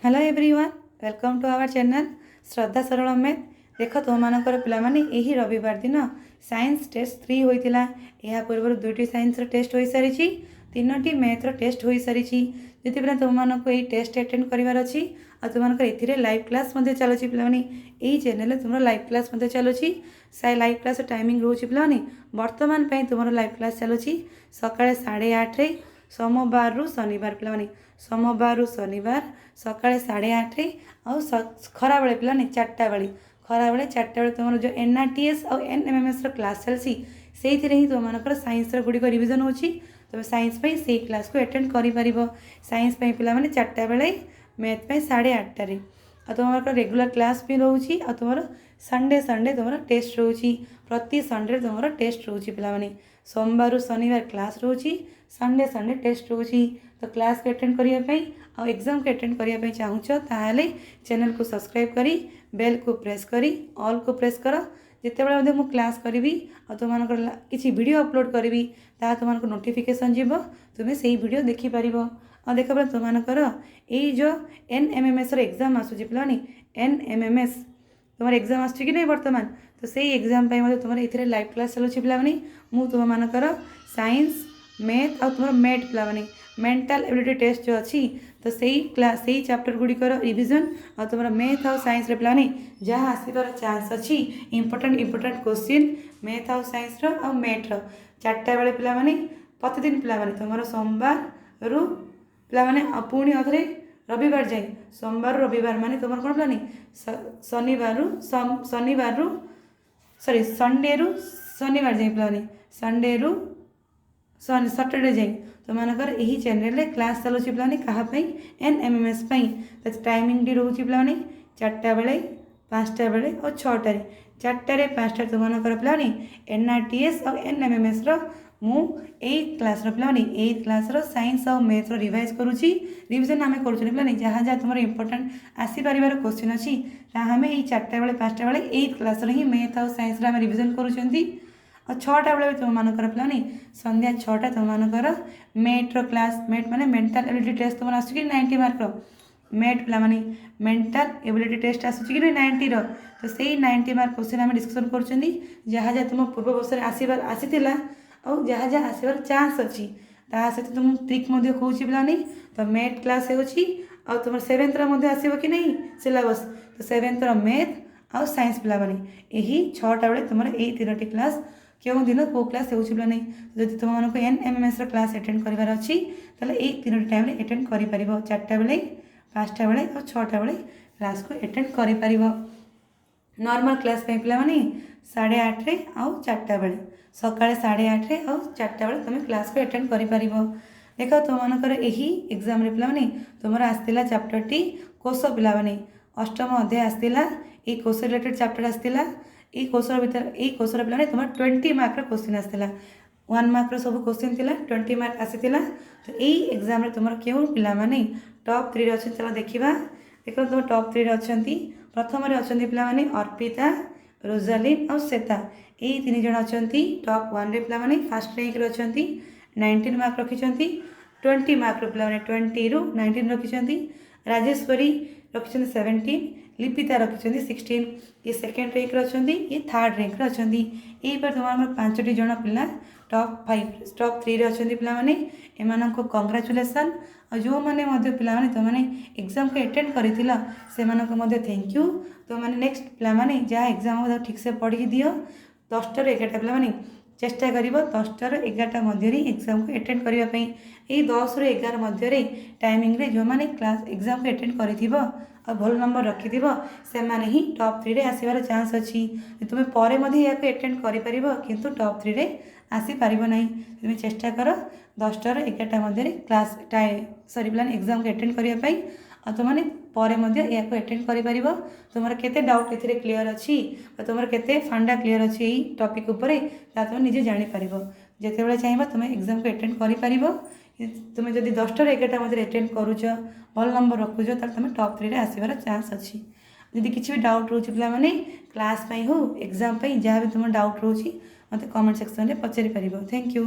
Hello everyone, welcome to our channel Shraddha Saral math. देख तुम मानकर पाने यही रविवार दिन साइंस टेस्ट 3 होता। यह पूर्व 2टी साइंस टेस्ट हो सारी, 3टी मैथ्र टेस्ट हो सारी। जो तुम यही टेस्ट अटेंड करार अच्छी और तुम ए लाइव क्लास चलुची पाने यही चैनल तुम लाइव क्लास चलुची। लाइव क्लास टाइमिंग रोचे पाने बर्तमान तुम लाइव क्लास चलुची सका 8:30 सोमवार रु शनिवार पाने सोमवार शनिवार सका 8:30 आउ खरा बेले पाने 4टा बेले खरा बेले 4टा बेले तुम जो NRTS और NMMS क्लास चलसी से ही तुम साइंस गुड़िक रिविजन हो तुम साइंस से क्लास को अटेंड कर साइंस पे 4टा बेले मैथ 8:30 और तुम रेगुलर क्लास भी रोचे और तुम संडे संडे तुम टेस्ट रोची प्रति संडे तुम टेस्ट रोची पाने सोमवार शनिवार क्लास रोची संडे संडे टेस्ट रोची। तो क्लास को अटेंड करने और एग्जाम को अटेंड करने चाहूच ताहले चैनल को सब्सक्राइब करी बेल को प्रेस करी ऑल को प्रेस कर जिते मु क्लास करी और तुम किसी वीडियो अपलोड करी ता तुम नोटिफिकेशन जीव तुम्हें से वीडियो देखिपर और देख तुमकर यही जो NMMS एग्जाम आसूँ पाने NMMS तुम एग्जाम आसूँ कि नहीं बर्तमान तो से एग्जाम तुम ये लाइव क्लास चलुची पाने मुझ तुम मानकर साइंस मैथ और तुम मैथ पाने मेंटल एबिलिटी टेस्ट जो अच्छी तो सही क्लास से चैप्टर गुड़िकर रिविजन और तुम मैथ और साइंस पाने जहाँ आसबार चांस अच्छी इंपोर्टेंट क्वेश्चन मैथ और साइंस और मैथ्र 4टा बेले पाने प्रतिदिन पाने तुम सोमवार रु पाने पुणी अरे रविवार जाए सोमवार रविवार माने तुम कौन पाने शनिवार रु सॉरी संडे रु शनिवार जाए पाने संडे रु सैटरडे जाए तुमकर यही चैनल क्लास चलुची पाने कहाँपाई NMMS टाइमिंग टी रोचे पाने 4टा बेले 5टा बेले और 6टारे 4टारे 5टा तुमकर पाने NRTS और NMMS मु 8th क्लास पाने 8th क्लास साइंस और मैथ रिवाइज करुँची रिविजन आम करें जहाँ जहाँ तुम इंपोर्टेंट आसीपर क्वेश्चन अच्छी आम यही 4टा बेले 5टा बेले 8th क्लास ही मैथ और साइंस आम रिविजन करुँच और 6टा बेले तुम मानकर पाने संध्या 6टा तुम मानकर मैथ्र क्लास मैथ माने मेंटल एबिलिटी टेस्ट तुम आसुची 90 मार्क मैथ पाने मेंटल एबिलिटी टेस्ट आसुची कि 90 तो से 90 मार्क क्वेश्चन आम डिस्कसन कर जहाँ जहाँ तुम पूर्व वर्ष आसबार आसीला और जहाँ जहाँ आसबार चांस अच्छी ता सहित तुम ट्रिक कहूँ पाने तो मैथ क्लास हो तुम 7th आसो कि नहीं सिलेबस तो 7th मैथ और साइंस पाने यही 6टा बेले तुम यही 3टी क्लास क्यों दिन कौ क्लास हो पाने जब तुमको NMMS क्लास अटेंड करार अच्छी ताले यही 3टी टाइम अटेंड कर 4टा बेले 5टा बेले और 6टा बेले क्लास को अटेंड कर नॉर्मल क्लास पाने 8:30 और 4टा बेले सका 8:30 और 4टा बेले तुम क्लास को अटेंड कर देख तुमकर यही एग्जाम पाने तुम आसला चैप्टर टी कोश पाने अष्टम अध्याय आसला ये कोश रिलेटेड चैप्टर आसला ये कोशर भर ये कोशर पाने तुम 20 मार्क क्वेश्चन आसला 1 मार्क सब क्वेश्चन थिला 20 मार्क आसीला तो यही एग्जाम रे तुम क्यों पाने टॉप 3 अच्छे चलो देखा देख तुम टॉप 3 अच्छा प्रथम पाने अर्पिता रोजालिन और श्वेता यही 3 जन अच्छा टॉप 1 रे पाने फर्स्ट रैंक अच्छा 19 मार्क रखिंट 20 मार्क पाने 20 रु 19 रखिंट राजेश्वरी रखिंट 17 लिपिता रखिंट 16 ये सेकेंड रैंक अच्छा ये थर्ड रैंक अच्छा यही पर तुम 5टी जन पिला टॉप 5 टॉप 3 अच्छा पाने एम को कंग्राचुलेसन और जो मैंने पाने तुमने एग्जाम को अटेंड कर थैंक यू तो मैंने नेक्स्ट पाने जहाँ एग्जाम ठीक से पढ़ी दियो 10टा ରୁ 11टा पाने चेष्टा कर 10टा ରୁ 11टा मध्य एग्जाम को अटेंड करने यही 10 ରୁ 11 मध्य टाइमिंग रे जो मैंने क्लास एग्जाम को अटेंड कर और भल नंबर रखि से माने ही टॉप 3 रे आसीबार चांस अच्छी तुम पर अटेंड कर टॉप 3 रे आसीपर ना तुम चेष्टा कर 10टा ରୁ 11टा मध्य क्लास सॉरी प्लान एग्जाम को अटेंड करने और तुमने पर अटेंड कर तुम केते डाउट ए क्लीयर अच्छी तुम केते फंडा क्लीयर अच्छी यही टॉपिक उपर तुम निजे जापर जिते चाहिए तुम एग्जाम को अटेंड कर तुम जब 10टा ରୁ 11टा मध्य अटेंड करुच भल नंबर रखुच तुम टॉप 3 रे आसबार चांस अच्छी जदि किसी भी डाउट रोचे पाने क्लास हो एग्जाम जहाँ भी तुम डाउट रोचे मत कमेंट सेक्शन में पचारि पार थैंक यू।